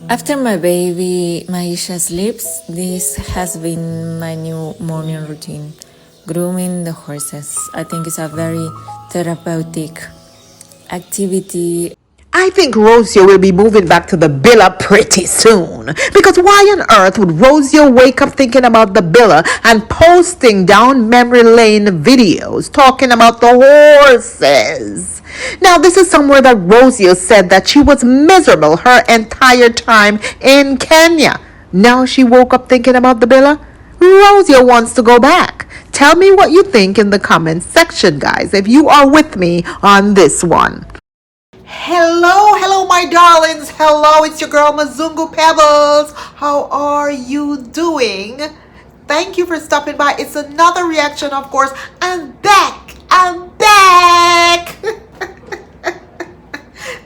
After my baby Maisha sleeps, this has been my new morning routine. Grooming the horses. I think it's a very therapeutic activity. I think Rocio will be moving back to the villa pretty soon. Because why on earth would Rocio wake up thinking about the villa and posting down memory lane videos talking about the horses? Now, this is somewhere that Rocio said that she was miserable her entire time in Kenya. Now she woke up thinking about the villa? Rocio wants to go back. Tell me what you think in the comments section, guys, if you are with me on this one. Hello, my darlings. Hello, it's your girl Mazungu Pebbles. How are you doing? Thank you for stopping by. It's another reaction, of course. I'm back.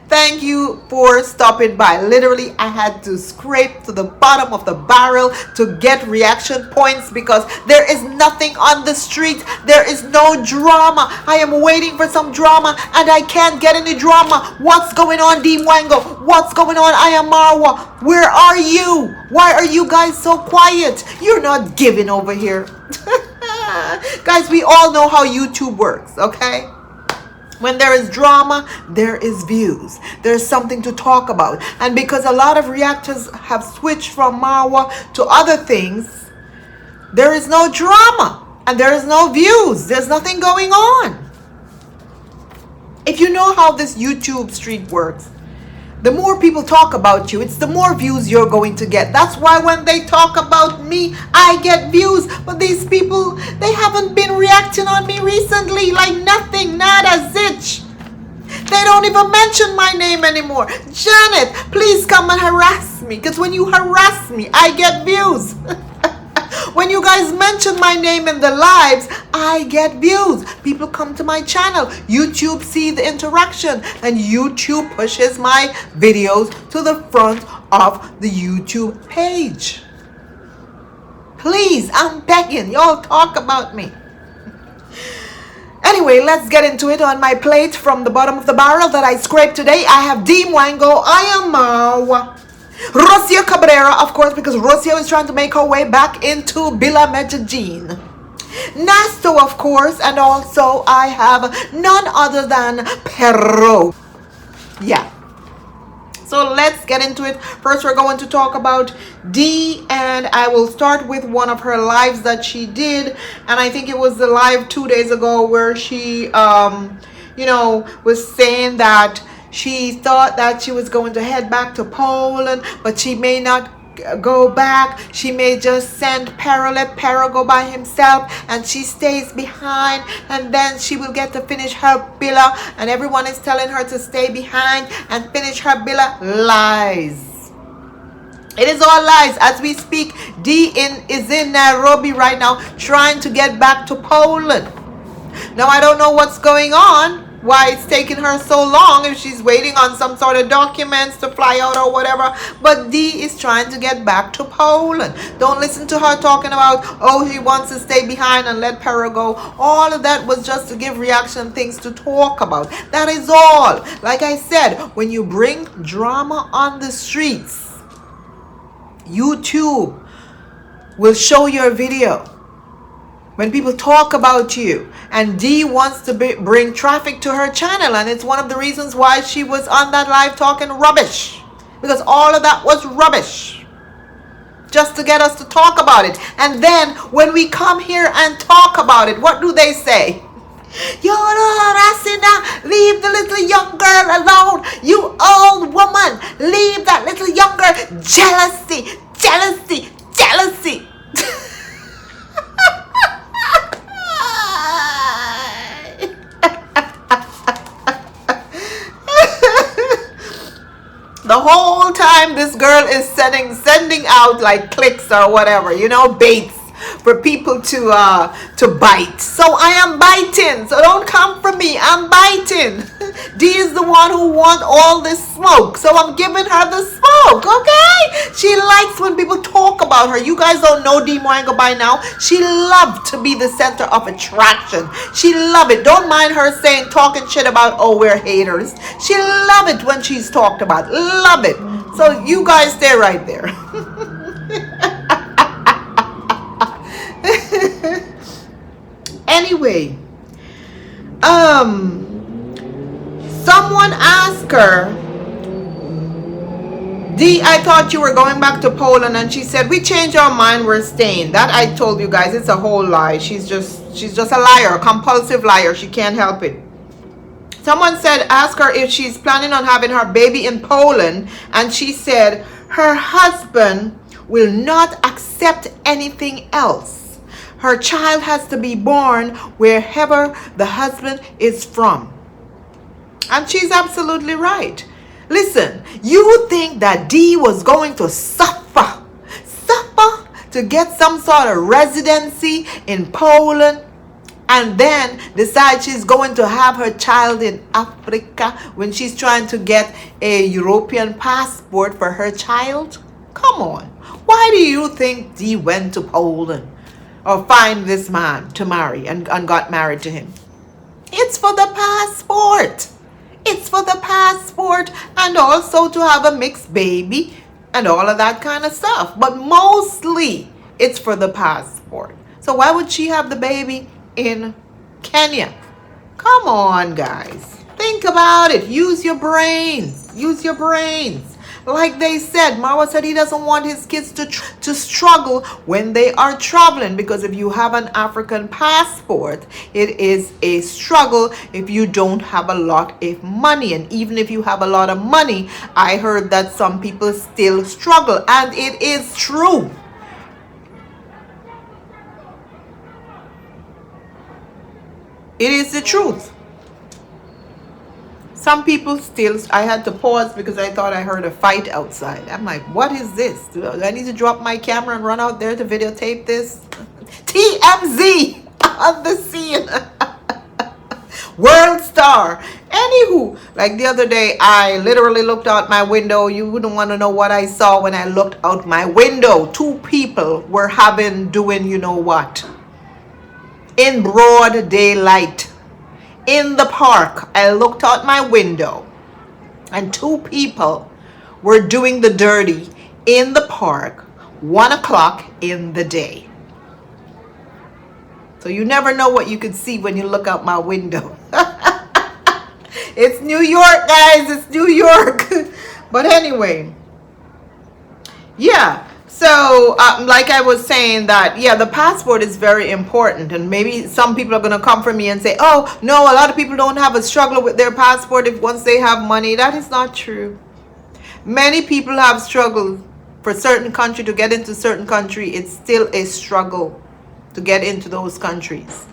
Thank you for stopping by. Literally, I had to scrape to the bottom of the barrel to get reaction points because there is nothing on the street. There is no drama. I am waiting for some drama and I can't get any drama. What's going on, Dee Mwango? What's going on? I am Marwa. Where are you? Why are you guys so quiet? You're not giving over here. Guys, we all know how YouTube works, okay? When there is drama, there is views. There's something to talk about. And because a lot of reactors have switched from Marwa to other things, there is no drama and there is no views. There's nothing going on. If you know how this YouTube street works, the more people talk about you, it's the more views you're going to get. That's why when they talk about me, I get views. But these people, they haven't been reacting on me recently. Like nothing, nada, zitch. They don't even mention my name anymore. Janet, please come and harass me. Because when you harass me, I get views. When you guys mention my name in the lives, I get views. People come to my channel. YouTube sees the interaction and YouTube pushes my videos to the front of the YouTube page. Please, I'm begging. Y'all talk about me. Anyway, let's get into it. On my plate from the bottom of the barrel that I scraped today, I have Dee Mwango. I am Marwa. Rocio Cabrera, of course, because Rocio is trying to make her way back into Bila Medellin. Nasto, of course, and also I have none other than Perro. Yeah. So let's get into it. First, we're going to talk about Dee, and I will start with one of her lives that she did. And I think it was the live 2 days ago where she, was saying that she thought that she was going to head back to Poland, but she may not go back. She may just send Pero, let Pero go by himself, and she stays behind, and then she will get to finish her bila, and everyone is telling her to stay behind and finish her bila. Lies. It is all lies. As we speak, Dee is in Nairobi right now trying to get back to Poland. Now, I don't know what's going on, why it's taking her so long, if she's waiting on some sort of documents to fly out or whatever, but Dee is trying to get back to Poland. Don't listen to her talking about, oh, he wants to stay behind and let Pero go. All of that was just to give reaction things to talk about. That is all. Like I said, when you bring drama on the streets, YouTube will show your video. When people talk about you, and Dee wants to bring traffic to her channel, and it's one of the reasons why she was on that live talking rubbish, because all of that was rubbish just to get us to talk about it. And then when we come here and talk about it, what do they say? You're harassing her. Leave the little young girl alone. You old woman, leave that little young girl. Jealousy, jealousy, jealousy. The whole time this girl is sending out like clicks or whatever, baits for people to bite. So I am biting. So don't come for me. I'm biting. Dee is the one who wants all this smoke. So I'm giving her the smoke, okay? She likes when people talk about her. You guys don't know Dee Mwango by now. She loved to be the center of attraction. She love it. Don't mind her talking shit about, oh, we're haters. She love it when she's talked about. Love it. So you guys stay right there. Anyway, someone asked her, Dee, I thought you were going back to Poland, and she said, we changed our mind, we're staying. That I told you guys, it's a whole lie. She's just a liar, a compulsive liar. She can't help it. Someone said, ask her if she's planning on having her baby in Poland, and she said her husband will not accept anything else. Her child has to be born wherever the husband is from. And she's absolutely right. Listen, you think that Dee was going to suffer to get some sort of residency in Poland, and then decide she's going to have her child in Africa when she's trying to get a European passport for her child? Come on. Why do you think Dee went to Poland or find this man to marry and got married to him? It's for the passport. It's for the passport, and also to have a mixed baby and all of that kind of stuff. But mostly it's for the passport. So why would she have the baby in Kenya? Come on, guys. Think about it. Use your brains. Use your brains. Like they said, Marwa said he doesn't want his kids to struggle when they are traveling, because if you have an African passport, it is a struggle if you don't have a lot of money. And even if you have a lot of money, I heard that some people still struggle, and it is true. It is the truth. Some people still, I had to pause because I thought I heard a fight outside. I'm like, what is this? Do I need to drop my camera and run out there to videotape this? TMZ on the scene. World star. Anywho, like the other day, I literally looked out my window. You wouldn't want to know what I saw when I looked out my window. Two people were doing you know what? In broad daylight. In the park, I looked out my window and two people were doing the dirty in the park, 1 o'clock in the day. So you never know what you could see when you look out my window. It's New York, guys. It's New York. But anyway, yeah. So, like I was saying that, yeah, the passport is very important. And maybe some people are going to come for me and say, oh, no, a lot of people don't have a struggle with their passport once they have money. That is not true. Many people have struggled for certain country to get into certain country. It's still a struggle to get into those countries.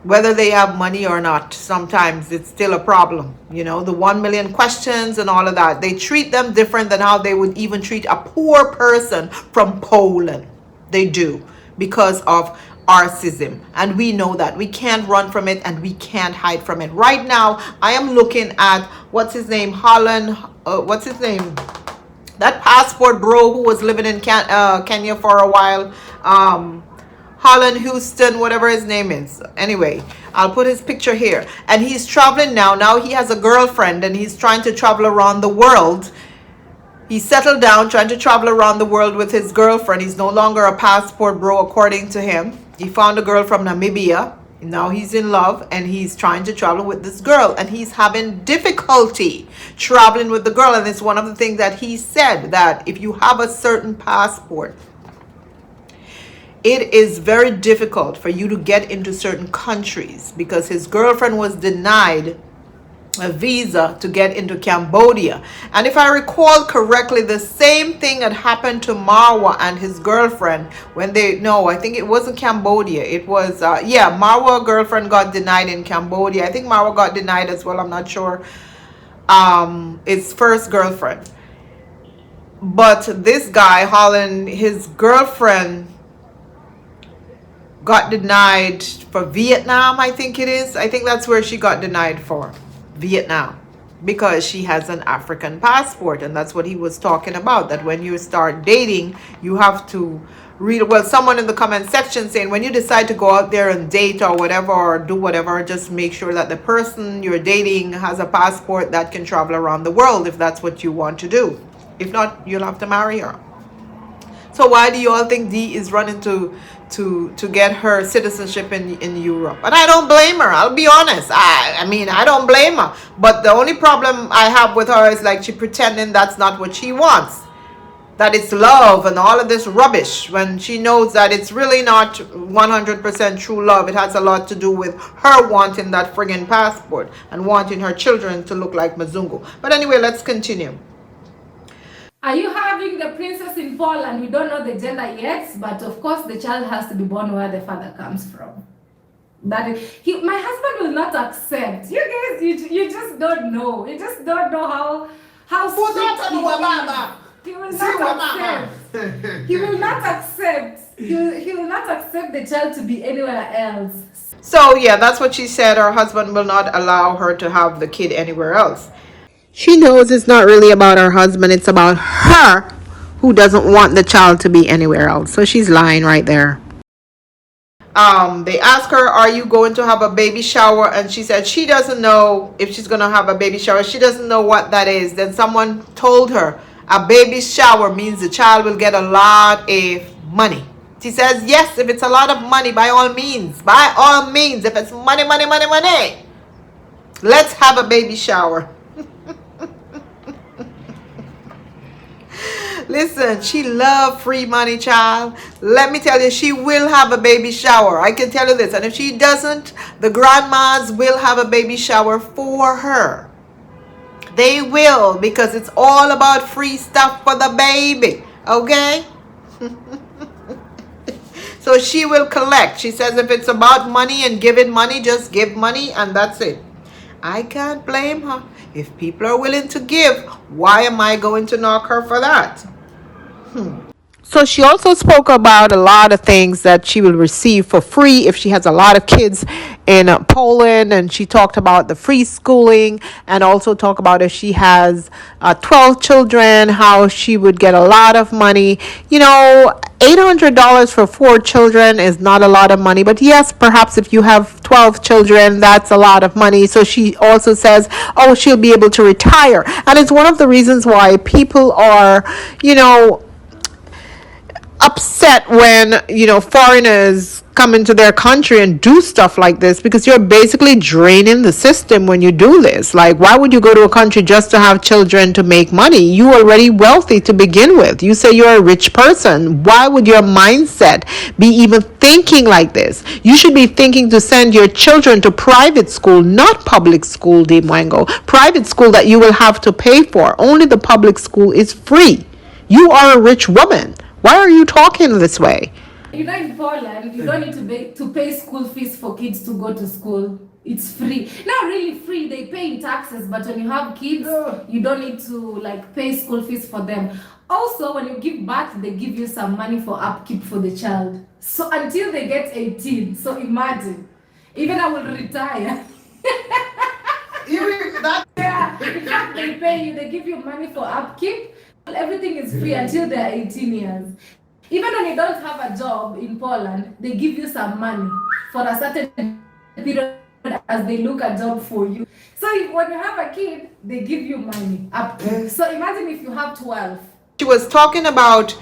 Whether they have money or not, sometimes it's still a problem. You know, the 1 million questions and all of that. They treat them different than how they would even treat a poor person from Poland. They do, because of racism. And we know that. We can't run from it and we can't hide from it. Right now, I am looking at, what's his name? Holland, what's his name? That passport bro who was living in Kenya for a while. Holland, Houston, whatever his name is. Anyway, I'll put his picture here. And he's traveling now. Now he has a girlfriend and he's trying to travel around the world. He settled down trying to travel around the world with his girlfriend. He's no longer a passport bro, according to him. He found a girl from Namibia. Now he's in love and he's trying to travel with this girl. And he's having difficulty traveling with the girl. And it's one of the things that he said, that if you have a certain passport, it is very difficult for you to get into certain countries, because his girlfriend was denied a visa to get into Cambodia. And if I recall correctly, the same thing had happened to Marwa and his girlfriend when I think it wasn't Cambodia. It was, Marwa girlfriend got denied in Cambodia. I think Marwa got denied as well. I'm not sure. His first girlfriend. But this guy, Holland, his girlfriend got denied for Vietnam, I think it is. I think that's where she got denied for, Vietnam, because she has an African passport. And that's what he was talking about, that when you start dating, you have to read. Well, someone in the comment section saying, when you decide to go out there and date or whatever, or do whatever, just make sure that the person you're dating has a passport that can travel around the world, if that's what you want to do. If not, you'll have to marry her. So why do you all think Dee is running to get her citizenship in Europe? And I don't blame her. I'll be honest. I mean, I don't blame her. But the only problem I have with her is like she pretending that's not what she wants. That it's love and all of this rubbish, when she knows that it's really not 100% true love. It has a lot to do with her wanting that friggin' passport and wanting her children to look like Mzungu. But anyway, let's continue. Are you having the princess in Poland? We don't know the gender yet, but of course the child has to be born where the father comes from. That my husband will not accept. You guys, you just don't know. You just don't know how strict he is. He will not accept. He will not accept. He will not accept the child to be anywhere else. So yeah, that's what she said. Her husband will not allow her to have the kid anywhere else. She knows it's not really about her husband, it's about her who doesn't want the child to be anywhere else. So she's lying right there. They asked her, are you going to have a baby shower? And she said she doesn't know if she's going to have a baby shower. She doesn't know what that is. Then someone told her a baby shower means the child will get a lot of money. She says, yes, if it's a lot of money, by all means. By all means, if it's money, money, money, money, let's have a baby shower. Listen, she loved free money, child. Let me tell you, she will have a baby shower. I can tell you this. And if she doesn't, the grandmas will have a baby shower for her. They will, because it's all about free stuff for the baby. Okay? So she will collect. She says if it's about money and giving money, just give money and that's it. I can't blame her. If people are willing to give, why am I going to knock her for that? So she also spoke about a lot of things that she will receive for free if she has a lot of kids in Poland. And she talked about the free schooling and also talk about if she has 12 children, how she would get a lot of money. You know, $800 for 4 children is not a lot of money. But yes, perhaps if you have 12 children, that's a lot of money. So she also says, oh, she'll be able to retire. And it's one of the reasons why people are, you know, upset when, you know, foreigners come into their country and do stuff like this, because you're basically draining the system when you do this. Like, why would you go to a country just to have children to make money? You are already wealthy to begin with. You say you're a rich person. Why would your mindset be even thinking like this? You should be thinking to send your children to private school, not public school, Dee Mwango. Private school that you will have to pay for. Only the public school is free. You are a rich woman. Why are you talking this way? You know, in Poland, you don't need to pay school fees for kids to go to school. It's free. Not really free. They pay in taxes, but when you have kids, you don't need to like pay school fees for them. Also, when you give birth, they give you some money for upkeep for the child. So until they get 18. So imagine, even I will retire. Yeah, in fact, they pay you. They give you money for upkeep. Everything is free until they're 18 years. Even when you don't have a job in Poland, they give you some money for a certain period as they look a job for you. So when you have a kid, they give you money. So imagine if you have 12. She was talking about,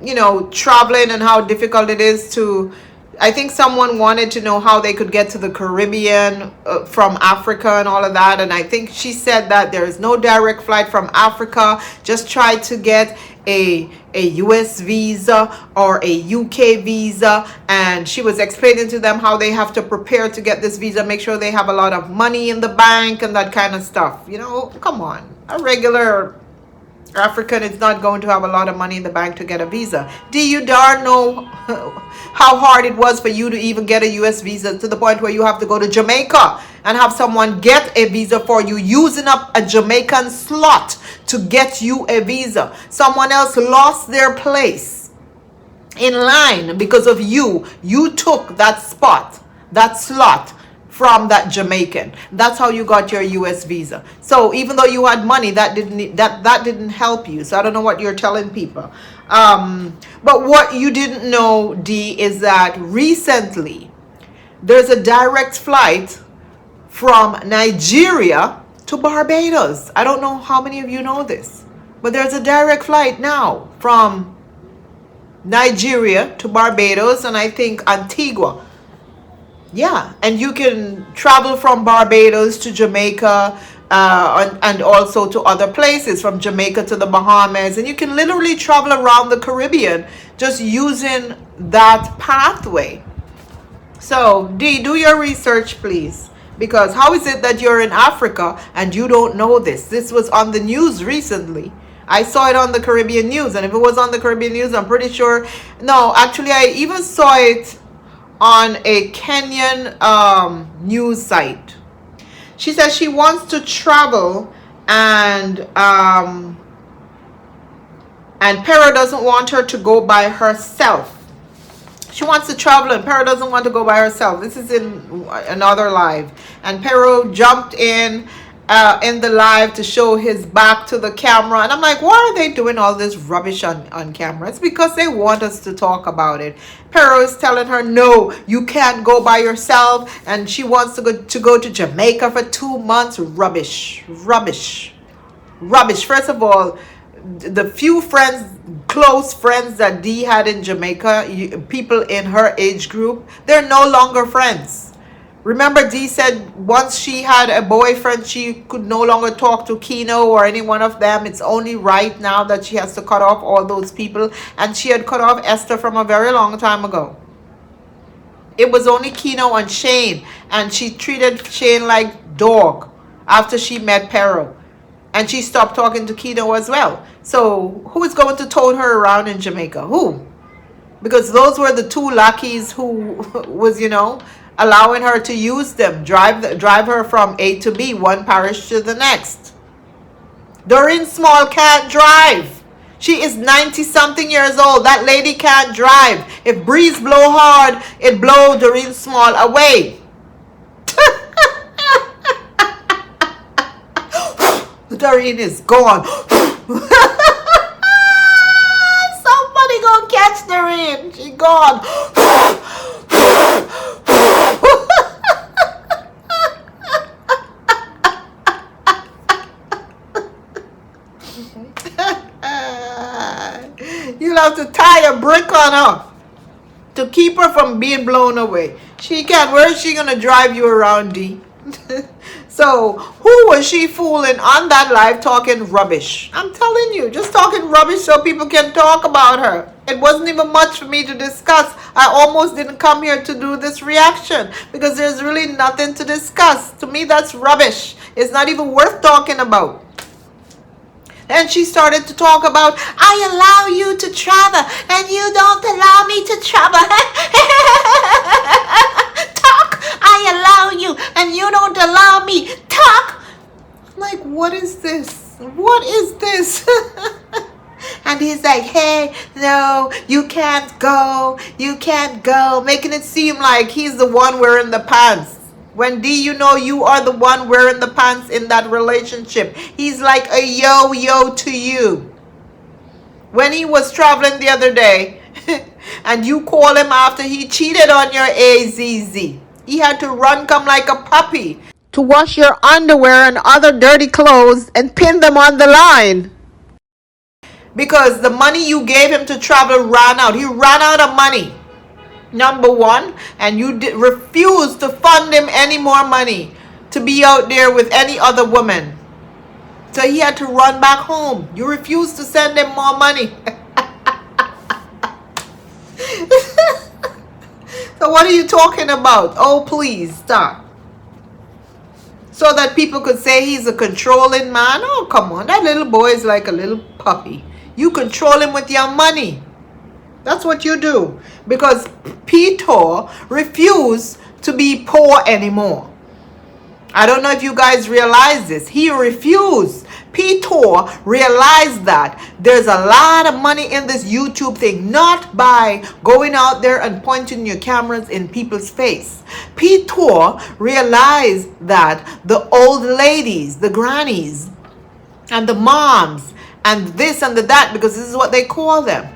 you know, traveling and how difficult it is to, I think someone wanted to know how they could get to the Caribbean from Africa and all of that. And I think she said that there is no direct flight from Africa. Just try to get a US visa or a UK visa. And she was explaining to them how they have to prepare to get this visa, make sure they have a lot of money in the bank and that kind of stuff. You know, come on. A regular African is not going to have a lot of money in the bank to get a visa. Do you darn know how hard it was for you to even get a US visa, to the point where you have to go to Jamaica and have someone get a visa for you, using up a Jamaican slot to get you a visa. Someone else lost their place in line because of you. You took that spot, that slot, from that Jamaican. That's how you got your US visa. So even though you had money, that didn't help you. So I don't know what you're telling people. But what you didn't know, Dee, is that recently there's a direct flight from Nigeria to Barbados. I don't know how many of you know this. But there's a direct flight now from Nigeria to Barbados and I think Antigua. Yeah, and you can travel from Barbados to Jamaica and also to other places, from Jamaica to the Bahamas, and you can literally travel around the Caribbean just using that pathway. So, Dee, do your research, please. Because how is it that you're in Africa and you don't know this? This was on the news recently. I saw it on the Caribbean news, and if it was on the Caribbean news, I'm pretty sure. No, actually, I even saw it on a Kenyan news site. She says she wants to travel, and Pero doesn't want her to go by herself. She wants to travel and Pero doesn't want to go by herself. This is in another live. And Pero jumped in the live to show his back to the camera. And I'm like, why are they doing all this rubbish on camera? It's because they want us to talk about it. Pero is telling her, no, you can't go by yourself. And she wants to go to Jamaica for 2 months. Rubbish. Rubbish. Rubbish. First of all, the few close friends that Dee had in Jamaica, people in her age group, they're no longer friends. Remember, Dee said once she had a boyfriend, she could no longer talk to Kino or any one of them. It's only right now that she has to cut off all those people. And she had cut off Esther from a very long time ago. It was only Kino and Shane. And she treated Shane like dog after she met Pero. And she stopped talking to Kino as well. So who is going to tote her around in Jamaica? Who? Because those were the two lackeys who was, allowing her to use them, drive her from A to B, one parish to the next. Doreen Small can't drive. She is 90-something years old. That lady can't drive. If breeze blow hard, it blow Doreen Small away. Doreen is gone. Somebody gonna catch Doreen. She gone. You'll have to tie a brick on her to keep her from being blown away. She can't. Where is she gonna drive you around, Dee? So who was she fooling on that live talking rubbish? I'm telling you, just talking rubbish so people can talk about her. It wasn't even much for me to discuss. I almost didn't come here to do this reaction because there's really nothing to discuss. To me, that's rubbish. It's not even worth talking about. Then she started to talk about, I allow you to travel and you don't allow me to travel. Talk, I allow you and you don't allow me. Talk. I'm like, what is this? What is this? And he's like, hey, no, you can't go. You can't go. Making it seem like he's the one wearing the pants. When Dee, you are the one wearing the pants in that relationship. He's like a yo-yo to you. When he was traveling the other day, and you call him after he cheated on your AZZ, he had to run come like a puppy to wash your underwear and other dirty clothes and pin them on the line. Because the money you gave him to travel ran out. He ran out of money. Number one, and you refused to fund him any more money to be out there with any other woman. So he had to run back home. You refused to send him more money. So what are you talking about? Oh, please stop. So that people could say he's a controlling man. Oh, come on. That little boy is like a little puppy. You control him with your money. That's what you do. Because Peter refused to be poor anymore. I don't know if you guys realize this. He refused. Peter realized that there's a lot of money in this YouTube thing, not by going out there and pointing your cameras in people's face. Peter realized that the old ladies, the grannies, and the moms, and this and the that, because this is what they call them.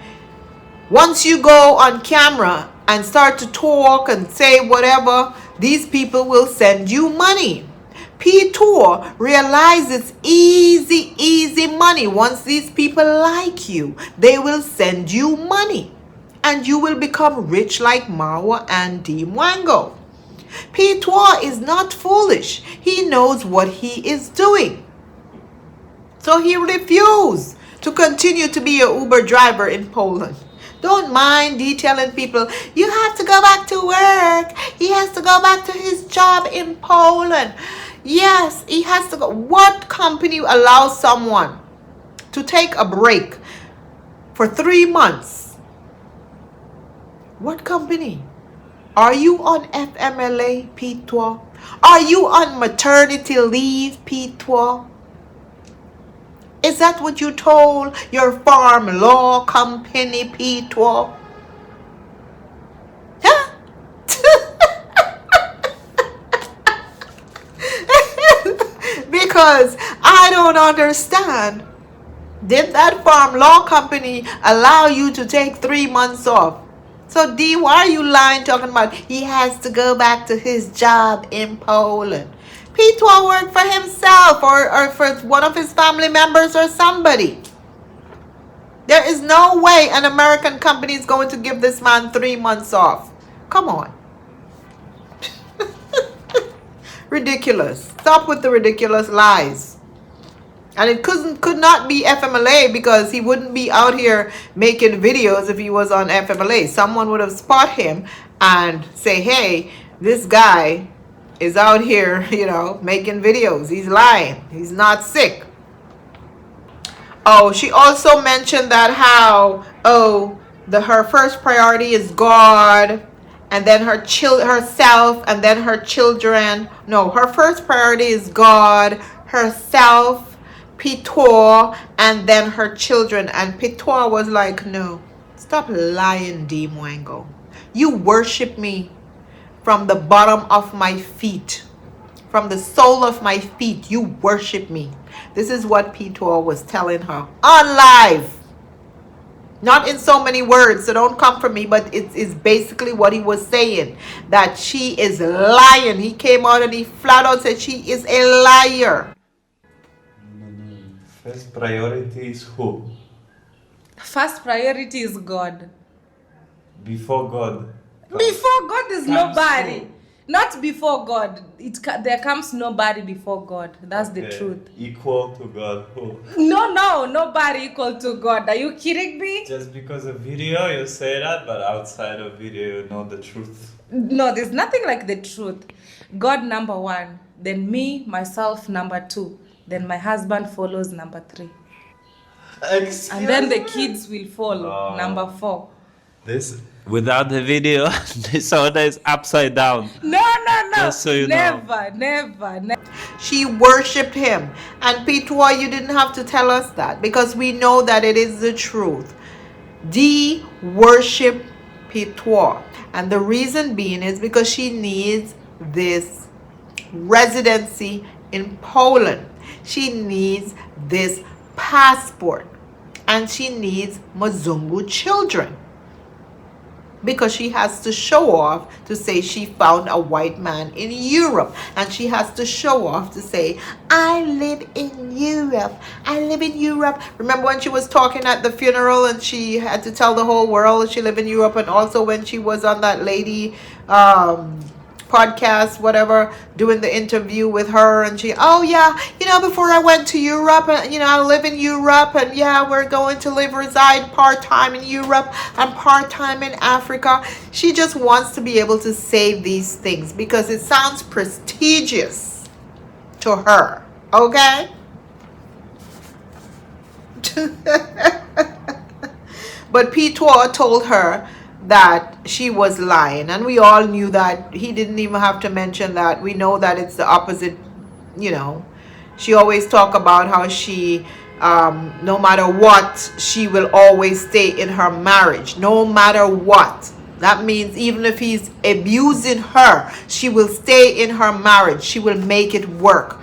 Once you go on camera and start to talk and say whatever, these people will send you money. P2 realizes easy money. Once these people like you, they will send you money. And you will become rich like Marwa and Dee Mwango. P2 is not foolish. He knows what he is doing. So he refused to continue to be a Uber driver in Poland. Don't mind detailing people. You have to go back to work. He has to go back to his job in Poland. Yes, he has to go. What company allows someone to take a break for 3 months? What company? Are you on FMLA, P2? Are you on maternity leave, P2? Is that what you told your farm law company, P2? Huh? Because I don't understand. Did that farm law company allow you to take 3 months off? So D, why are you lying talking about he has to go back to his job in Poland? P2 worked for himself or for one of his family members or somebody. There is no way an American company is going to give this man 3 months off. Come on. Ridiculous. Stop with the ridiculous lies. And it could not be FMLA because he wouldn't be out here making videos if he was on FMLA. Someone would have spot him and say, hey, this guy is out here, making videos. He's lying. He's not sick. Oh, she also mentioned that how, her first priority is God, and then herself, and then her children. No, her first priority is God, herself, P2, and then her children. And P2 was like, no, stop lying, Dee Mwango. You worship me from the bottom of my feet. From the sole of my feet, you worship me. This is what P2 was telling her on live. Not in so many words, so don't come for me, but it's basically what he was saying. That she is lying. He came out and he flat out said she is a liar. First priority is who? First priority is God. Before God. Before God is nobody. Who? Not before God. There comes nobody before God. That's the truth. Equal to God. Who? No, nobody equal to God. Are you kidding me? Just because of video you say that, but outside of video you know the truth. No, there's nothing like the truth. God number 1, then me, myself number 2, then my husband follows number 3. Excuse And then the me? kids will follow number 4. This without the video, this order is upside down. No. Just so you never. She worshipped him. And P2, you didn't have to tell us that because we know that it is the truth. Dee worship P2. And the reason being is because she needs this residency in Poland. She needs this passport. And she needs Mzungu children. Because she has to show off to say she found a white man in Europe. And she has to show off to say, I live in Europe. I live in Europe. Remember when she was talking at the funeral and she had to tell the whole world she lived in Europe? And also when she was on that lady podcast, whatever, doing the interview with her, and she, before I went to Europe, I live in Europe, and we're going to reside part-time in Europe and part-time in Africa. She just wants to be able to say these things because it sounds prestigious to her, okay? But P2 told her that she was lying, and we all knew that. He didn't even have to mention that. We know that it's the opposite. She always talk about how she no matter what, she will always stay in her marriage, no matter what. That means even if he's abusing her, she will stay in her marriage. She will make it work.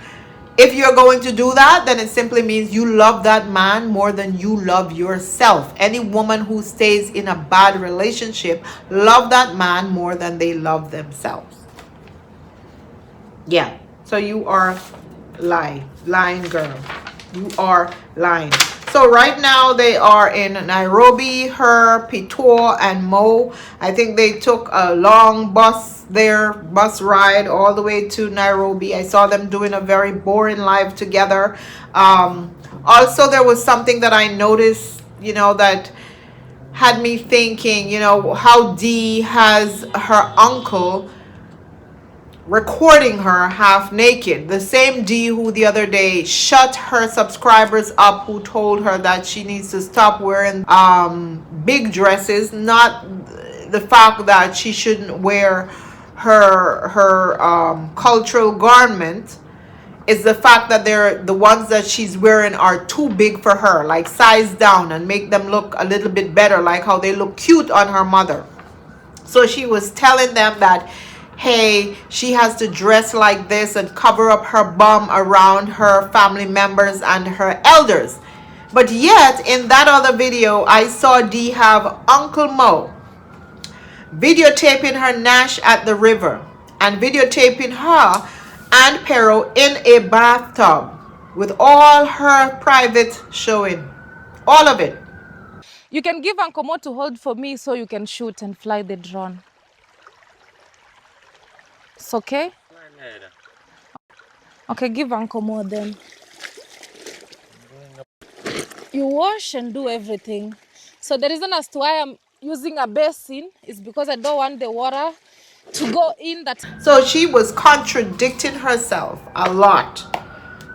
If you're going to do that, then it simply means you love that man more than you love yourself. Any woman who stays in a bad relationship love that man more than they love themselves. Yeah. So you are lying girl. You are lying. So right now they are in Nairobi, her, Pituo, and Mo. I think they took a long bus ride all the way to Nairobi. I saw them doing a very boring live together. Also, there was something that I noticed, that had me thinking, how Dee has her uncle recording her half naked. The same Dee who the other day shut her subscribers up, who told her that she needs to stop wearing big dresses, not the fact that she shouldn't wear her cultural garment. Is the fact that the ones that she's wearing are too big for her, like size down and make them look a little bit better, like how they look cute on her mother. So she was telling them that, hey, she has to dress like this and cover up her bum around her family members and her elders. But yet, in that other video, I saw Dee have Uncle Mo videotaping her Nash at the river and videotaping her and Pero in a bathtub with all her private showing. All of it. You can give Uncle Mo to hold for me so you can shoot and fly the drone. It's okay? Okay, give Uncle Mo then. You wash and do everything. So the reason as to why I'm using a basin is because I don't want the water to go in that. So she was contradicting herself a lot,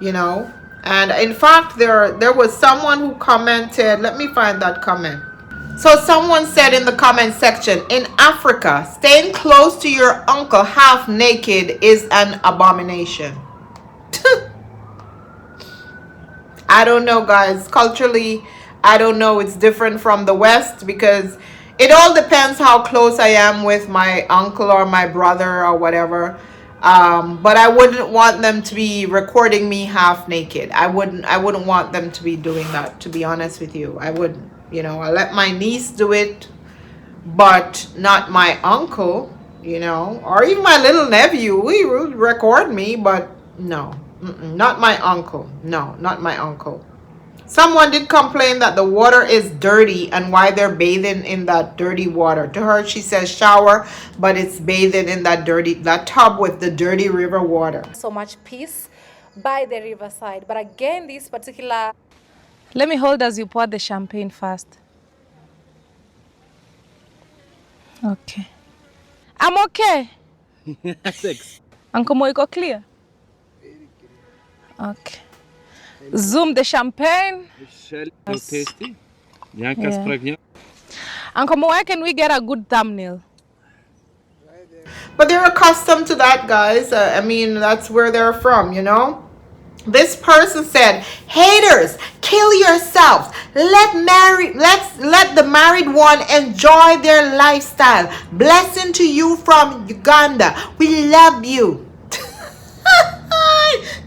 And in fact, there was someone who commented, let me find that comment. So someone said in the comment section, in Africa, staying close to your uncle half naked is an abomination. I don't know, guys. Culturally, I don't know. It's different from the West because it all depends how close I am with my uncle or my brother or whatever. But I wouldn't want them to be recording me half naked. I wouldn't want them to be doing that, to be honest with you. I wouldn't. I let my niece do it, but not my uncle, or even my little nephew. He would record me, but no. Not my uncle. No, not my uncle. Someone did complain that the water is dirty and why they're bathing in that dirty water. To her, she says shower, but it's bathing in that tub with the dirty river water. So much peace by the riverside. But again, this particular... Let me hold as you pour the champagne first. Okay. I'm okay. Uncle Mo, iko clear? Okay. Zoom the champagne. So tasty. Yeah. Uncle Mo, where can we get a good thumbnail? But they're accustomed to that, guys. That's where they're from, This person said, haters, kill yourselves. Let the married one enjoy their lifestyle. Blessing to you from Uganda. We love you.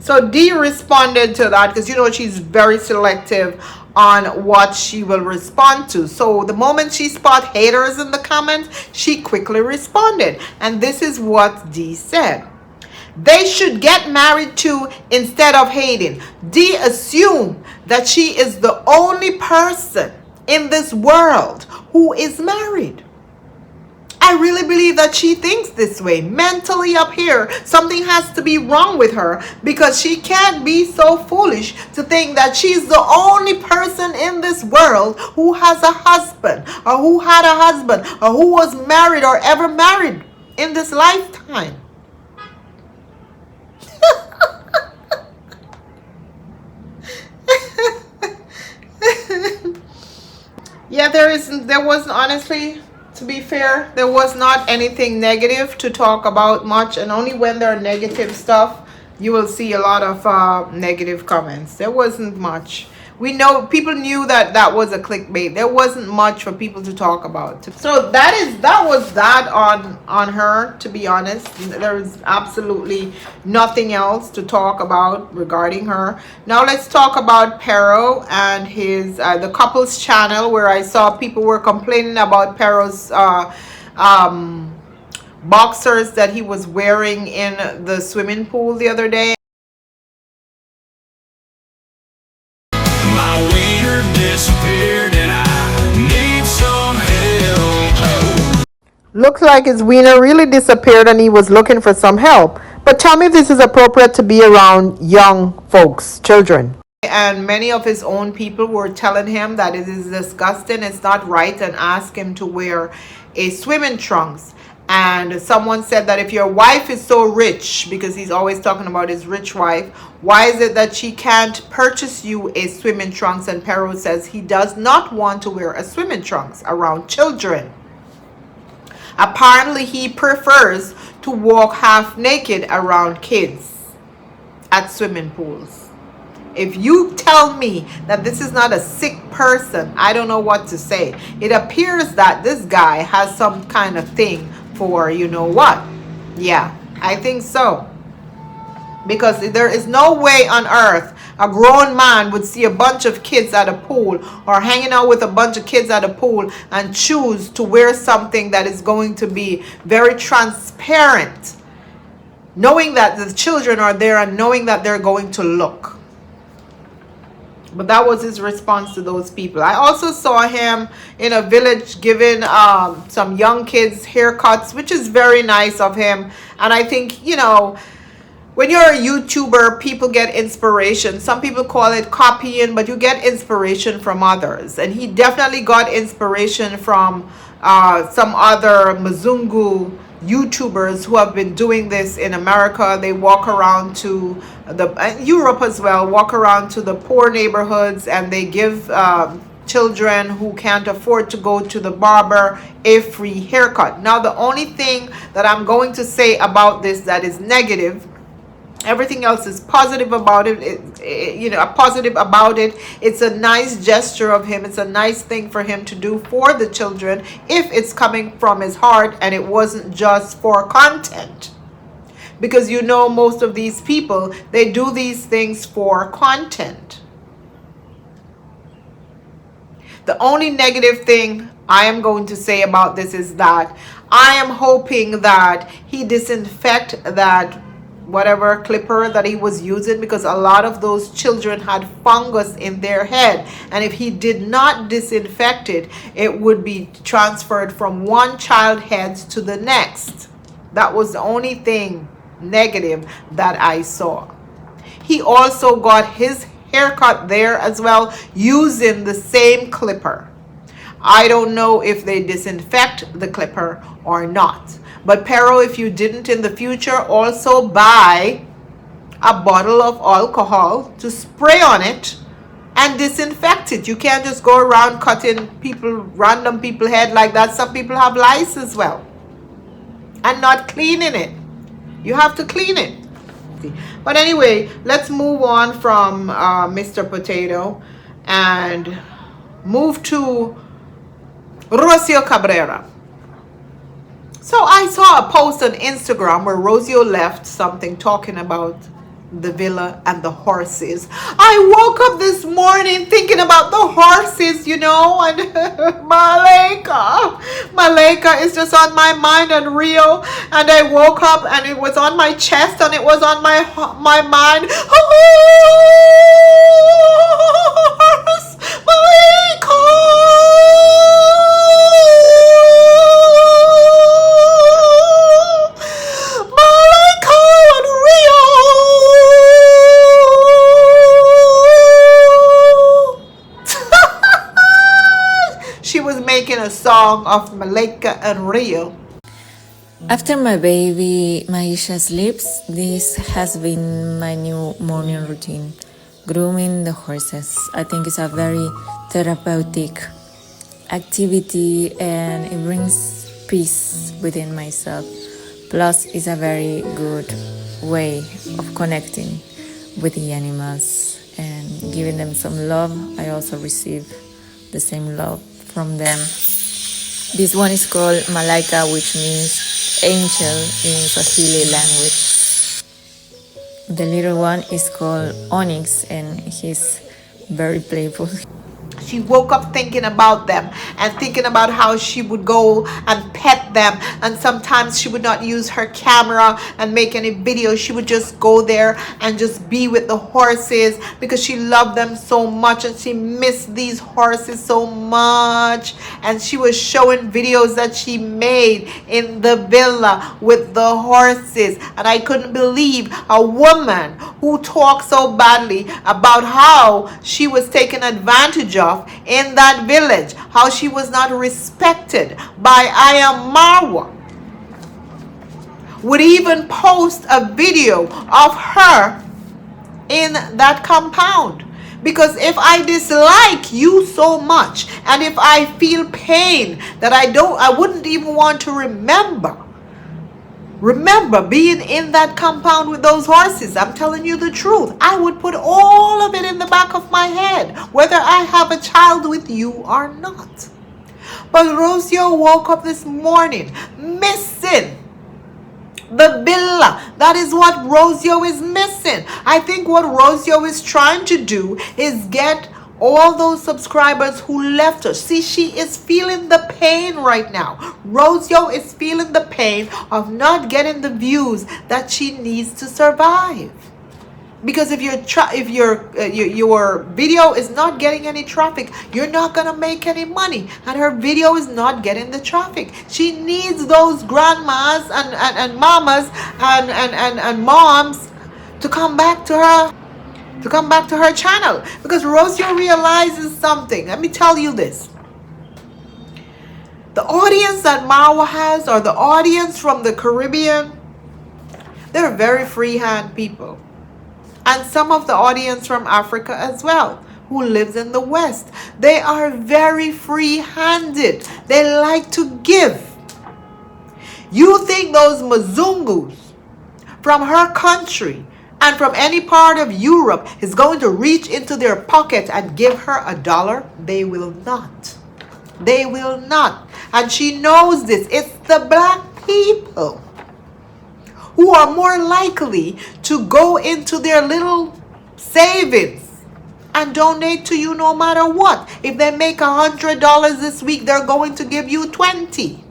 So Dee responded to that because she's very selective on what she will respond to. So the moment she spot haters in the comments, she quickly responded. And this is what Dee said. They should get married too instead of hating. Dee assumed that she is the only person in this world who is married. I really believe that she thinks this way. Mentally up here, something has to be wrong with her because she can't be so foolish to think that she's the only person in this world who has a husband or who had a husband or who was married or ever married in this lifetime. Yeah, there wasn't, honestly, to be fair, there was not anything negative to talk about much, and only when there are negative stuff, you will see a lot of negative comments. There wasn't much. We know people knew that was a clickbait. There wasn't much for people to talk about. So that was that on her, to be honest. There is absolutely nothing else to talk about regarding her. Now let's talk about Pero and his the couples channel, where I saw people were complaining about Pero's boxers that he was wearing in the swimming pool the other day. My wiener disappeared and I need some help. Looks like his wiener really disappeared and he was looking for some help. But tell me if this is appropriate to be around young folks, children. And many of his own people were telling him that it is disgusting, it's not right, and asked him to wear a swimming trunks. And someone said that if your wife is so rich, because he's always talking about his rich wife, why is it that she can't purchase you a swimming trunks? And Pero says he does not want to wear a swimming trunks around children. Apparently he prefers to walk half naked around kids at swimming pools. If you tell me that this is not a sick person, I don't know what to say. It appears that this guy has some kind of thing for you know what. Yeah, I think so. Because there is no way on earth a grown man would see a bunch of kids at a pool or hanging out with a bunch of kids at a pool and choose to wear something that is going to be very transparent, knowing that the children are there and knowing that they're going to look. But that was his response to those people. I also saw him in a village giving some young kids haircuts, which is very nice of him. And I think, you know, when you're a YouTuber, people get inspiration. Some people call it copying, but you get inspiration from others. And he definitely got inspiration from some other Mzungu YouTubers who have been doing this in America. They walk around to Europe as well, walk around to the poor neighborhoods, and they give children who can't afford to go to the barber a free haircut. Now, the only thing that I'm going to say about this that is negative, everything else is positive about it. Positive about it. It's a nice gesture of him. It's a nice thing for him to do for the children if it's coming from his heart and it wasn't just for content. Because you know, most of these people, they do these things for content. The only negative thing I am going to say about this is that I am hoping that he disinfect that whatever clipper that he was using, because a lot of those children had fungus in their head, and if he did not disinfect it, it would be transferred from one child head to the next. That was the only thing negative that I saw. He also got his haircut there as well using the same clipper. I don't know if they disinfect the clipper or not. But Pero, if you didn't in the future, also buy a bottle of alcohol to spray on it and disinfect it. You can't just go around cutting random people head like that. Some people have lice as well. And not cleaning it. You have to clean it. But anyway, let's move on from Mr. Potato and move to Rocio Cabrera. So I saw a post on Instagram where Rocio left something talking about the villa and the horses. I woke up this morning thinking about the horses, you know, and Maleka is just on my mind, and Rio, and I woke up and it was on my chest and it was on my mind. Horse, Maleka. She was making a song of Maleka and Rio. After my baby Maisha sleeps, this has been my new morning routine, grooming the horses. I think it's a very therapeutic activity and it brings peace within myself. Plus, it's a very good way of connecting with the animals and giving them some love. I also receive the same love from them. This one is called Malaika, which means angel in Swahili language. The little one is called Onyx and he's very playful. She woke up thinking about them and thinking about how she would go and pet them, and sometimes she would not use her camera and make any videos. She would just go there and just be with the horses because she loved them so much and she missed these horses so much. And she was showing videos that she made in the villa with the horses, and I couldn't believe a woman who talked so badly about how she was taken advantage of in that village, how she was not respected by I Am Marwa, would even post a video of her in that compound. Because if I dislike you so much, and if I feel pain that I wouldn't even want to remember being in that compound with those horses, I'm telling you the truth, I would put all of it in the back of my head, whether I have a child with you or not. But Rocio woke up this morning missing the villa. That is what Rocio is missing. I think what Rocio is trying to do is get all those subscribers who left her. See, she is feeling the pain right now. Rocio is feeling the pain of not getting the views that she needs to survive. Because if your video is not getting any traffic, you're not gonna make any money, and her video is not getting the traffic. She needs those grandmas and mamas and moms to come back to her channel, because Rocio realizes something. Let me tell you this. The audience that Marwa has, or the audience from the Caribbean, they're very freehand people. And some of the audience from Africa as well, who lives in the West, they are very free-handed. They like to give. You think those Mzungus from her country and from any part of Europe is going to reach into their pocket and give her $1? They will not. They will not. And she knows this. It's the black people who are more likely to go into their little savings and donate to you no matter what. If they make $100 this week, they're going to give you 20.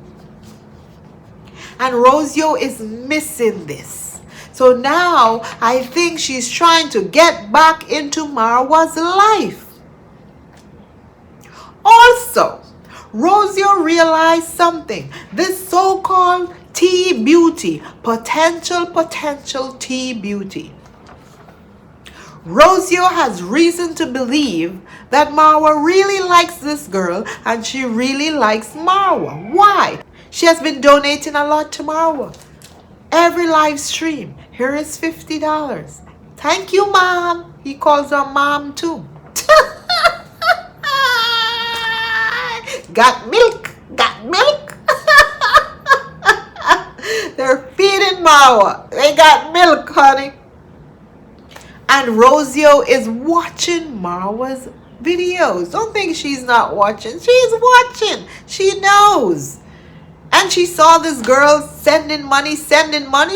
And Rocio is missing this. So now I think she's trying to get back into Marwa's life. Also, Rocio realized something. This so-called T-beauty, potential T-beauty. Rocio has reason to believe that Marwa really likes this girl, and she really likes Marwa. Why? She has been donating a lot to Marwa. Every live stream, here is $50. Thank you, Mom. He calls her Mom too. Got milk? Got milk? They're feeding Marwa. They got milk, honey. And Rocio is watching Marwa's videos. Don't think she's not watching. She's watching. She knows. And she saw this girl sending money.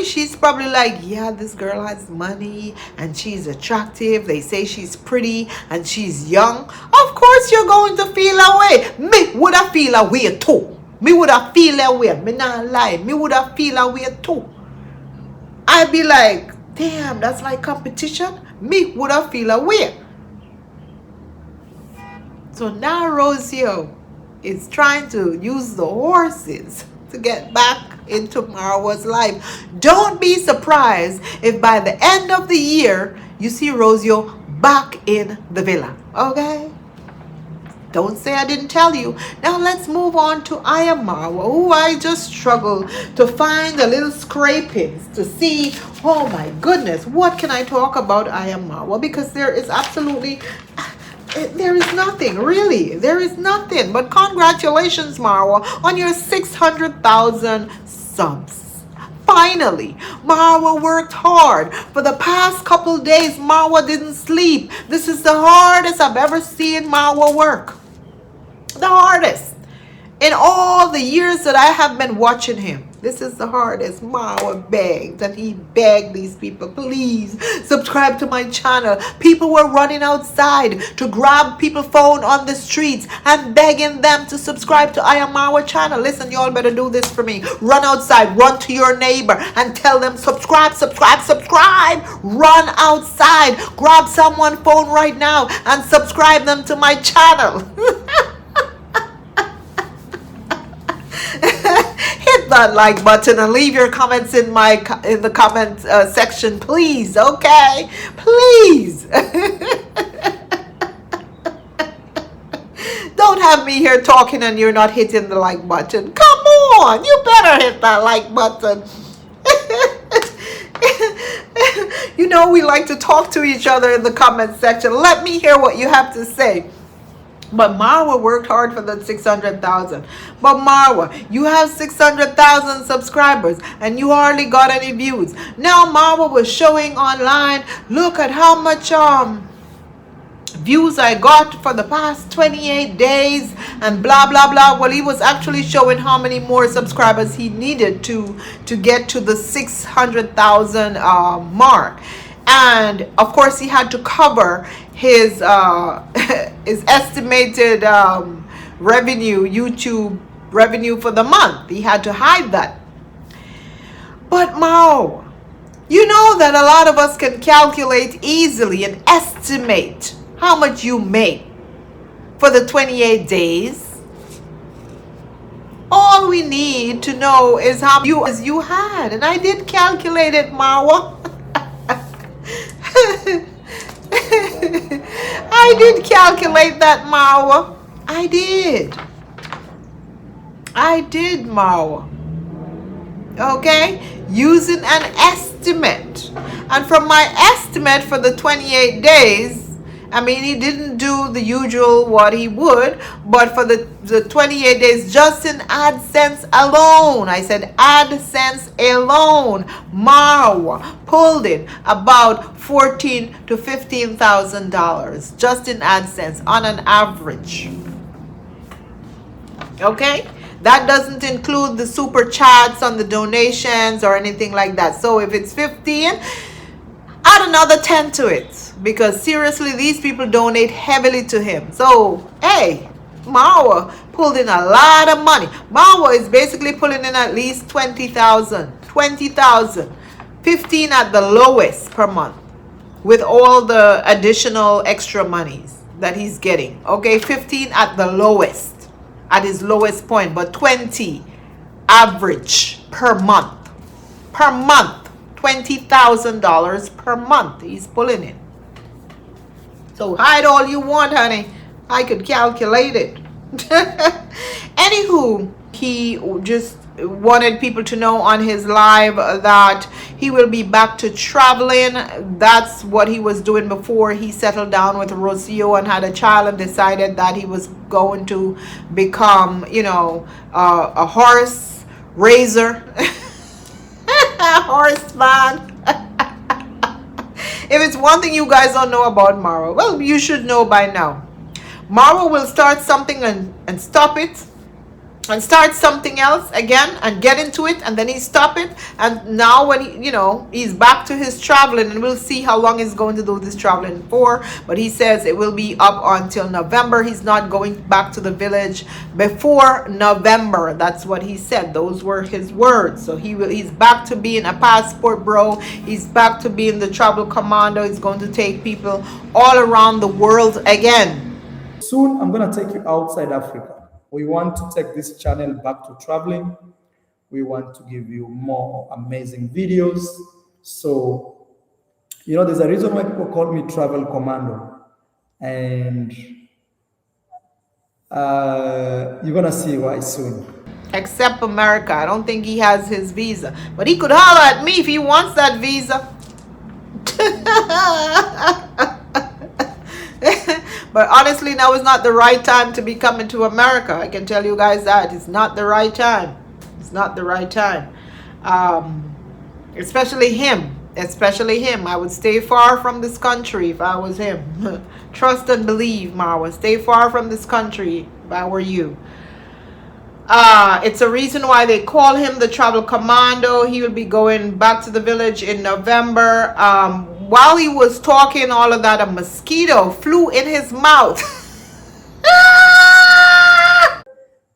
She's probably like, yeah, this girl has money and she's attractive. They say she's pretty and she's young. Of course you're going to feel away. Me would have feel away too. Me would have feel away. Me not lie. Me would have feel away too. I'd be like, damn, that's like competition. Me would have feel away. So now Rocio is trying to use the horses to get back into Marwa's life. Don't be surprised if by the end of the year you see Rocio back in the villa. Okay? Don't say I didn't tell you. Now let's move on to I Am Marwa, who I just struggle to find the little scrapings to see, oh my goodness, what can I talk about I Am Marwa? Because there is absolutely, there is nothing, really. There is nothing. But congratulations, Marwa, on your 600,000 subs. Finally, Marwa worked hard. For the past couple days, Marwa didn't sleep. This is the hardest I've ever seen Marwa work. The hardest. In all the years that I have been watching him. This is the hardest. Marwa begged, and he begged these people, please subscribe to my channel. People were running outside to grab people's phone on the streets and begging them to subscribe to I Am Marwa channel. Listen, y'all better do this for me. Run outside, run to your neighbor and tell them subscribe, subscribe, subscribe. Run outside, grab someone's phone right now and subscribe them to my channel. Hit that like button and leave your comments in the comment section, please. Okay, please. Don't have me here talking and you're not hitting the like button. Come on, you better hit that like button. You know we like to talk to each other in the comment section. Let me hear what you have to say. But Marwa worked hard for that 600,000. But Marwa, you have 600,000 subscribers and you hardly got any views. Now Marwa was showing online, look at how much views I got for the past 28 days and blah blah blah. Well, he was actually showing how many more subscribers he needed to get to the 600,000 mark. And of course he had to cover his his estimated revenue, YouTube revenue for the month. He had to hide that. But Mao, you know that a lot of us can calculate easily and estimate how much you make for the 28 days. All we need to know is how much you had. And I did calculate it, Marwa. I did calculate that, Marwa. I did, Marwa. Okay? Using an estimate. And from my estimate for the 28 days, I mean, he didn't do the usual what he would, but for the 28 days, just in AdSense alone, I said AdSense alone, Marwa pulled in about $14,000 to $15,000 just in AdSense on an average. Okay? That doesn't include the super chats on the donations or anything like that. So if it's 15, add another 10 to it. Because seriously, these people donate heavily to him. So, hey, Marwa pulled in a lot of money. Marwa is basically pulling in at least 20,000. 20,000. 15 at the lowest per month. With all the additional extra monies that he's getting. Okay, 15 at the lowest. At his lowest point. But 20 average per month. Per month. $20,000 per month he's pulling in. So hide all you want, honey. I could calculate it. Anywho, he just wanted people to know on his live that he will be back to traveling. That's what he was doing before he settled down with Rocio and had a child and decided that he was going to become, you know, a horse raiser. A horseman. If it's one thing you guys don't know about Marwa, well, you should know by now. Marwa will start something and stop it. And start something else again and get into it. And then he stop it. And now when he, you know, he's back to his traveling. And we'll see how long he's going to do this traveling for. But he says it will be up until November. He's not going back to the village before November. That's what he said. Those were his words. So he's back to being a passport bro. He's back to being the travel commando. He's going to take people all around the world again. Soon I'm going to take you outside Africa. We want to take this channel back to traveling. We want to give you more amazing videos. So, you know, there's a reason why people call me Travel Commando. And you're going to see why soon. Except America. I don't think he has his visa. But he could holler at me if he wants that visa. But honestly, now is not the right time to be coming to America. I can tell you guys that. It's not the right time. It's not the right time. Especially him. Especially him. I would stay far from this country if I was him. Trust and believe, Marwa. Stay far from this country if I were you. It's a reason why they call him the travel commando. He will be going back to the village in November. While he was talking all of that, a mosquito flew in his mouth.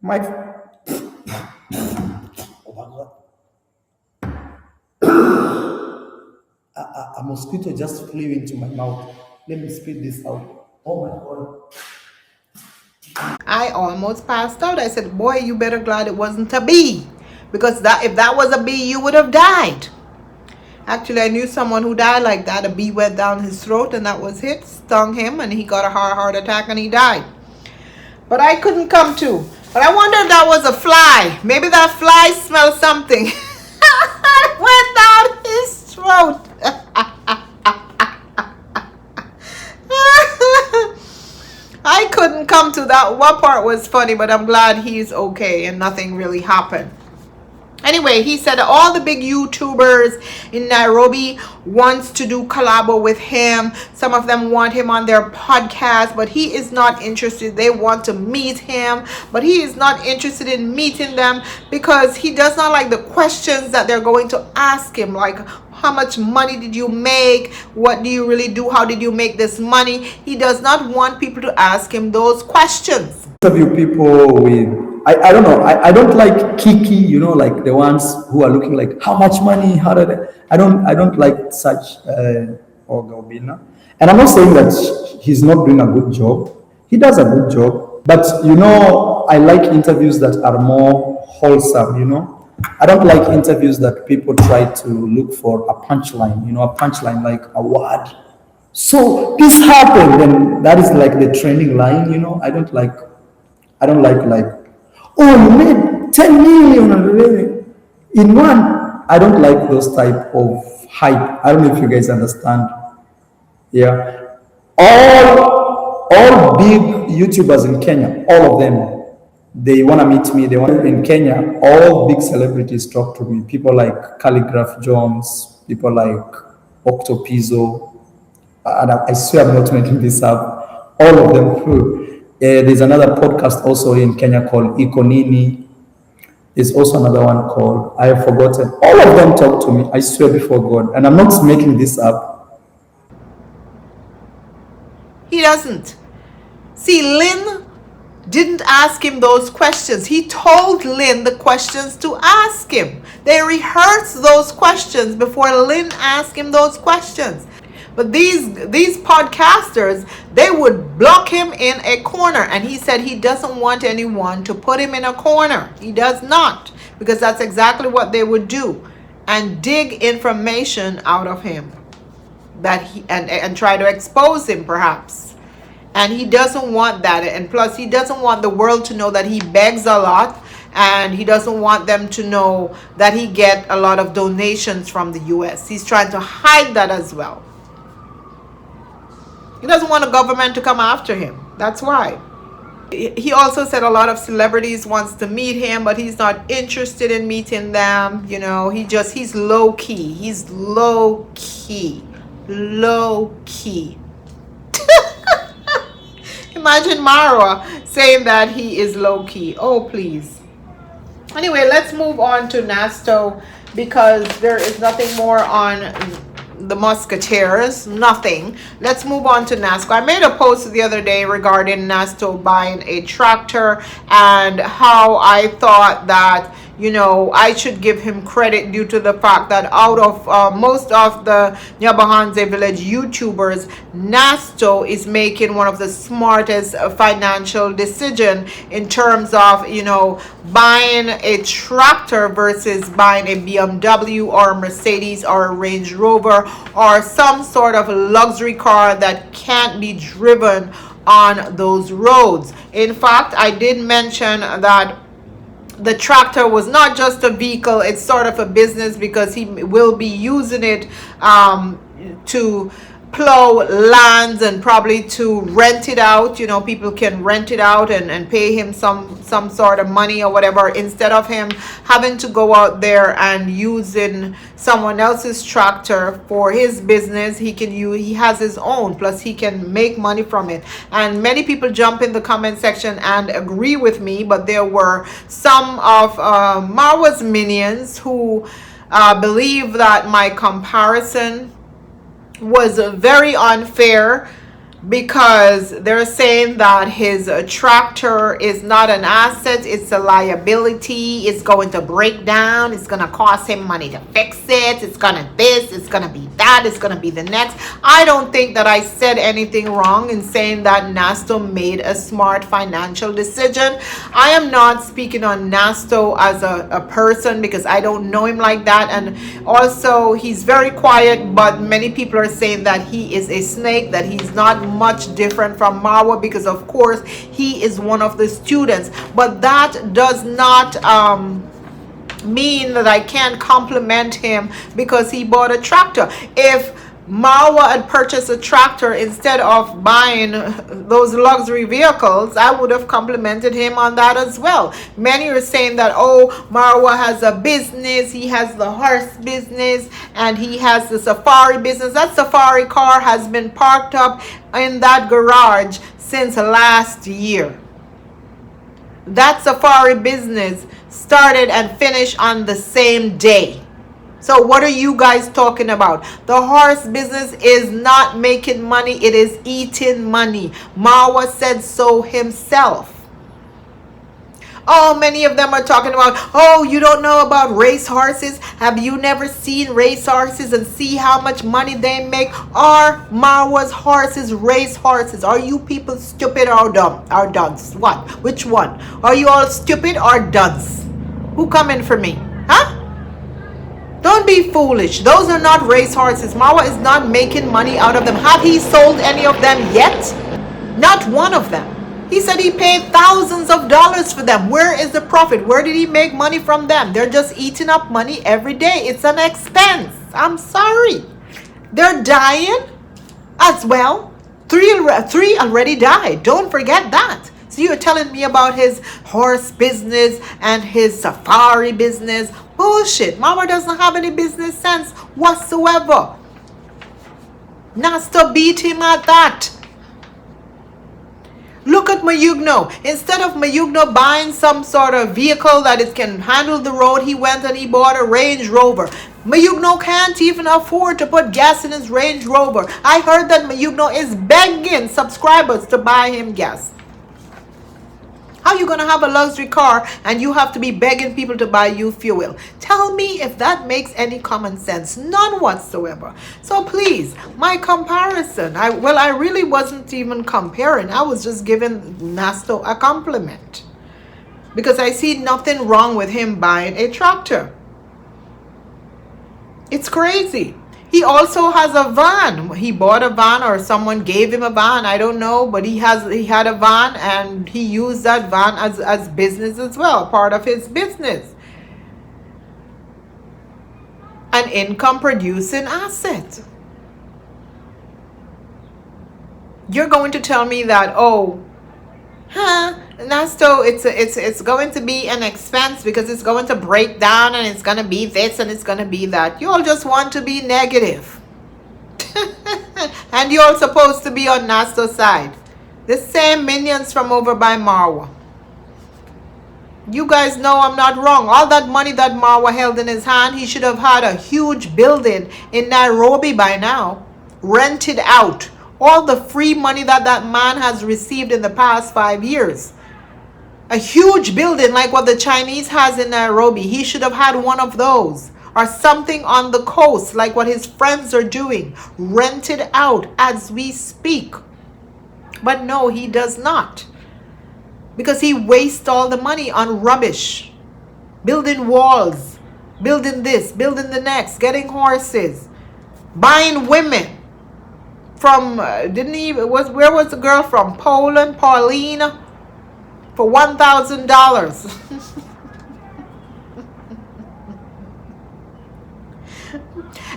My a mosquito just flew into my mouth. Let me spit this out. Oh my god. I almost passed out. I said, boy, you better glad it wasn't a bee. Because if that was a bee, you would have died. Actually, I knew someone who died like that. A bee went down his throat and that was it. Stung him and he got a heart attack and he died. But I couldn't come to. But I wonder if that was a fly. Maybe that fly smelled something. It went down his throat. I couldn't come to that. One part was funny, but I'm glad he's okay and nothing really happened. Anyway, he said all the big YouTubers in Nairobi wants to do collabo with him. Some of them want him on their podcast, but he is not interested. They want to meet him, but he is not interested in meeting them because he does not like the questions that they're going to ask him, like how much money did you make? What do you really do? How did you make this money? He does not want people to ask him those questions. Interview people with I don't know. I don't like Kiki, you know, like the ones who are looking like how much money, how did I don't like such Ogobina. And I'm not saying that he's not doing a good job. He does a good job. But you know, I like interviews that are more wholesome, you know. I don't like interviews that people try to look for a punchline, you know, a punchline like a word. So this happened, and that is like the trending line, you know. I don't like, oh, you made 10 million in one. I don't like those type of hype. I don't know if you guys understand. Yeah. All big YouTubers in Kenya, all of them, they want to meet me. They want in Kenya, all big celebrities talk to me. People like Calligraph Jones, people like Octopizzo. And I swear I'm not making this up. All of them. There's another podcast also in Kenya called Ikonini. There's also another one called, I have forgotten. All of them talk to me, I swear before God. And I'm not making this up. He doesn't. See, Lynn didn't ask him those questions. He told Lynn the questions to ask him. They rehearsed those questions before Lynn asked him those questions. But these podcasters, they would block him in a corner. And he said he doesn't want anyone to put him in a corner. He does not. Because that's exactly what they would do. And dig information out of him. That he and try to expose him perhaps. And he doesn't want that. And plus he doesn't want the world to know that he begs a lot. And he doesn't want them to know that he get a lot of donations from the US. He's trying to hide that as well. He doesn't want the government to come after him. That's why. He also said a lot of celebrities wants to meet him, but he's not interested in meeting them. You know, he's low key. He's low key. Low key. Imagine Marwa saying that he is low key. Oh, please. Anyway, let's move on to Nasto because there is nothing more on the Musketeers, nothing. Let's move on to NASCO. I made a post the other day regarding Nasto buying a tractor and how I thought that, you know, I should give him credit due to the fact that out of most of the Nyabahanze village YouTubers, Nasto is making one of the smartest financial decision in terms of, you know, buying a tractor versus buying a BMW or a Mercedes or a Range Rover or some sort of luxury car that can't be driven on those roads. In fact, I did mention that the tractor was not just a vehicle, it's sort of a business because he will be using it to plow lands and probably to rent it out. You know, people can rent it out and pay him some sort of money or whatever, instead of him having to go out there and using someone else's tractor for his business. He has his own, plus he can make money from it. And many people jump in the comment section and agree with me, but there were some of Marwa's minions who believe that my comparison was very unfair, because they're saying that his tractor is not an asset, it's a liability, it's going to break down, it's going to cost him money to fix it, it's going to this, it's going to be that, it's going to be the next. I don't think that I said anything wrong in saying that Nasto made a smart financial decision. I am not speaking on Nasto as a person, because I don't know him like that, and also he's very quiet, but many people are saying that he is a snake, that he's not much different from Marwa, because of course he is one of the students. But that does not mean that I can't compliment him because he bought a tractor. If Marwa had purchased a tractor instead of buying those luxury vehicles, I would have complimented him on that as well. Many are saying that, oh, Marwa has a business, he has the horse business, and he has the safari business. That safari car has been parked up in that garage since last year. That safari business started and finished on the same day. So what are you guys talking about? The horse business is not making money, it is eating money. Marwa said so himself. Oh, many of them are talking about, oh, you don't know about race horses? Have you never seen race horses and see how much money they make? Are Marwa's horses race horses? Are you people stupid or dumb? Or dunce? What? Which one? Are you all stupid or dunce? Who coming for me? Huh? Don't be foolish. Those are not race horses. Marwa is not making money out of them. Have he sold any of them yet? Not one of them. He said he paid thousands of dollars for them. Where is the profit? Where did he make money from them? They're just eating up money every day. It's an expense. I'm sorry. They're dying as well. Three already died. Don't forget that. So you're telling me about his horse business and his safari business. Bullshit. Mama doesn't have any business sense whatsoever. Nasta beat him at that. Look at Mayugno. Instead of Mayugno buying some sort of vehicle that it can handle the road, he went and he bought a Range Rover. Mayugno can't even afford to put gas in his Range Rover. I heard that Mayugno is begging subscribers to buy him gas. How are you going to have a luxury car and you have to be begging people to buy you fuel? Tell me if that makes any common sense. None whatsoever. So please, my comparison, I really wasn't even comparing. I was just giving Nasto a compliment. Because I see nothing wrong with him buying a tractor. It's crazy. He also has a van. He bought a van or someone gave him a van. I don't know, but he had a van and he used that van as business as well, part of his business. An income producing asset. You're going to tell me that, oh, Nasto, it's going to be an expense because it's going to break down and it's going to be this and it's going to be that. You all just want to be negative. And you're all supposed to be on Nasto's side. The same minions from over by Marwa. You guys know I'm not wrong. All that money that Marwa held in his hand, he should have had a huge building in Nairobi by now. Rented out. All the free money that man has received in the past 5 years. A huge building like what the Chinese has in Nairobi. He should have had one of those. Or something on the coast like what his friends are doing. Rented out as we speak. But no, he does not. Because he wastes all the money on rubbish. Building walls. Building this. Building the next. Getting horses. Buying women. From, where was the girl from? Poland, Paulina, for $1,000.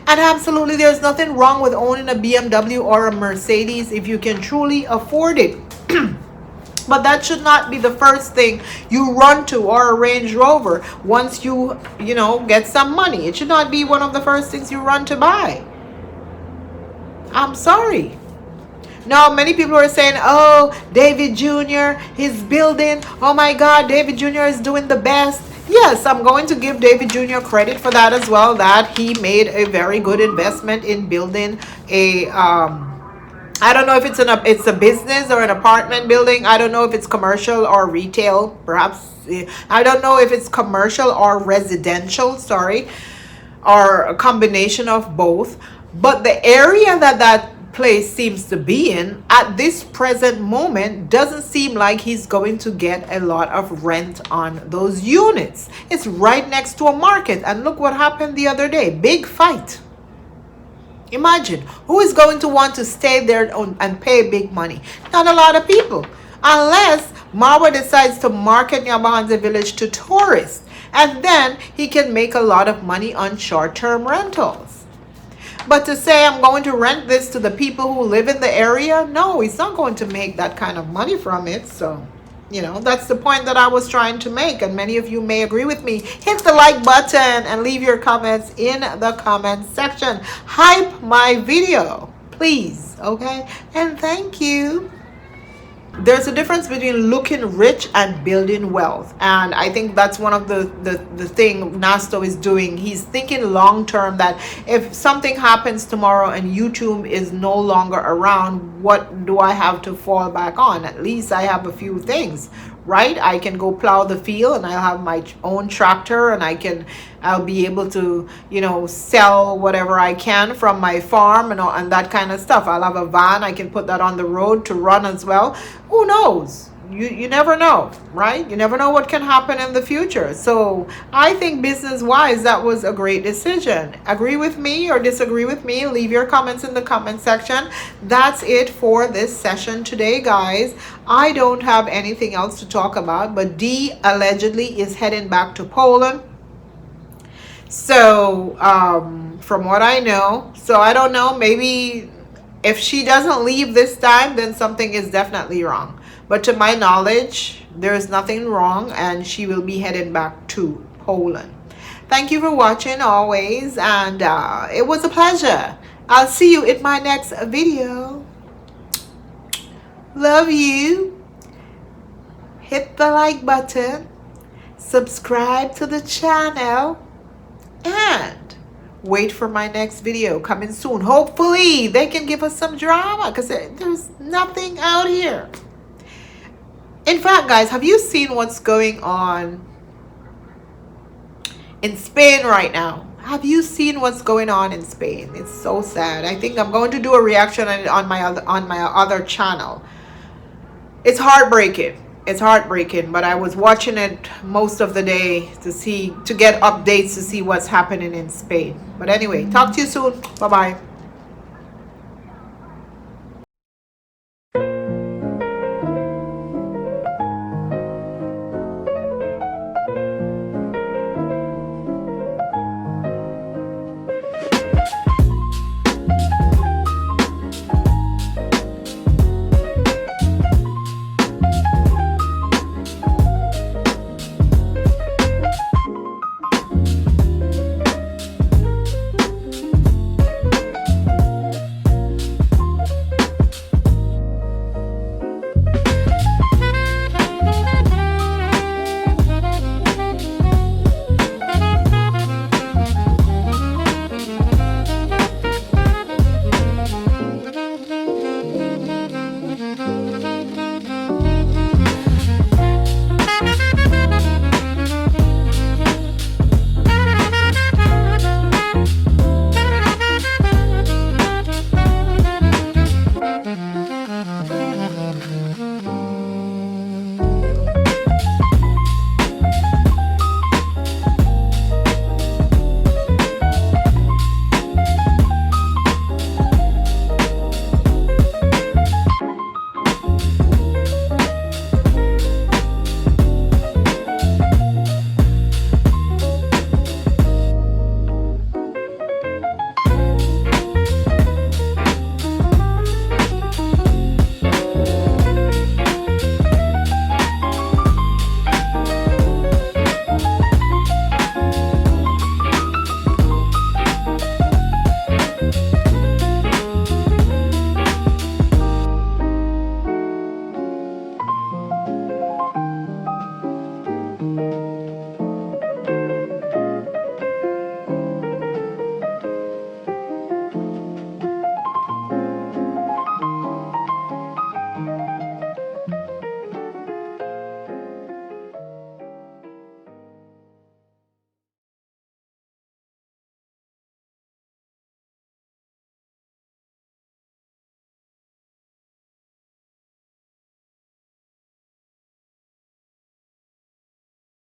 And absolutely, there's nothing wrong with owning a BMW or a Mercedes if you can truly afford it. But that should not be the first thing you run to, or a Range Rover, once you know, get some money. It should not be one of the first things you run to buy. I'm sorry. Now, many people are saying, oh, David Jr., he's building. Oh my God, David Jr. is doing the best. Yes, I'm going to give David Jr. credit for that as well, that he made a very good investment in building a, I don't know if it's a business or an apartment building. I don't know if it's commercial or retail, perhaps. I don't know if it's commercial or residential, sorry, or a combination of both. But the area that place seems to be in at this present moment doesn't seem like he's going to get a lot of rent on those units. It's right next to a market, and look what happened the other day. Big fight. Imagine, who is going to want to stay there and pay big money? Not a lot of people, unless Marwa decides to market Nyabanze village to tourists, and then he can make a lot of money on short-term rentals. But to say I'm going to rent this to the people who live in the area, no, he's not going to make that kind of money from it. So, you know, that's the point that I was trying to make, and many of you may agree with me. Hit the like button and leave your comments in the comment section. Hype my video, please, okay? And thank you. There's a difference between looking rich and building wealth, and I think that's one of the thing Nasto is doing. He's thinking long term, that if something happens tomorrow and YouTube is no longer around, what do I have to fall back on? At least I have a few things, right? I can go plow the field, and I'll have my own tractor, and I'll be able to, you know, sell whatever I can from my farm and that kind of stuff. I'll have a van, I can put that on the road to run as well. Who knows? You never know, right? You never know what can happen in the future. So I think business wise, that was a great decision. Agree with me or disagree with me? Leave your comments in the comment section. That's it for this session today, guys. I don't have anything else to talk about, but Dee allegedly is heading back to Poland. So from what I know, so I don't know, maybe if she doesn't leave this time, then something is definitely wrong. But to my knowledge, there is nothing wrong, and she will be headed back to Poland. Thank you for watching always, and it was a pleasure. I'll see you in my next video. Love you. Hit the like button. Subscribe to the channel. And wait for my next video coming soon. Hopefully they can give us some drama, because there's nothing out here. In fact, guys, have you seen what's going on in Spain right now? Have you seen what's going on in Spain? It's so sad. I think I'm going to do a reaction on my other channel. It's heartbreaking. It's heartbreaking, but I was watching it most of the day to get updates, to see what's happening in Spain. But anyway, talk to you soon. Bye-bye.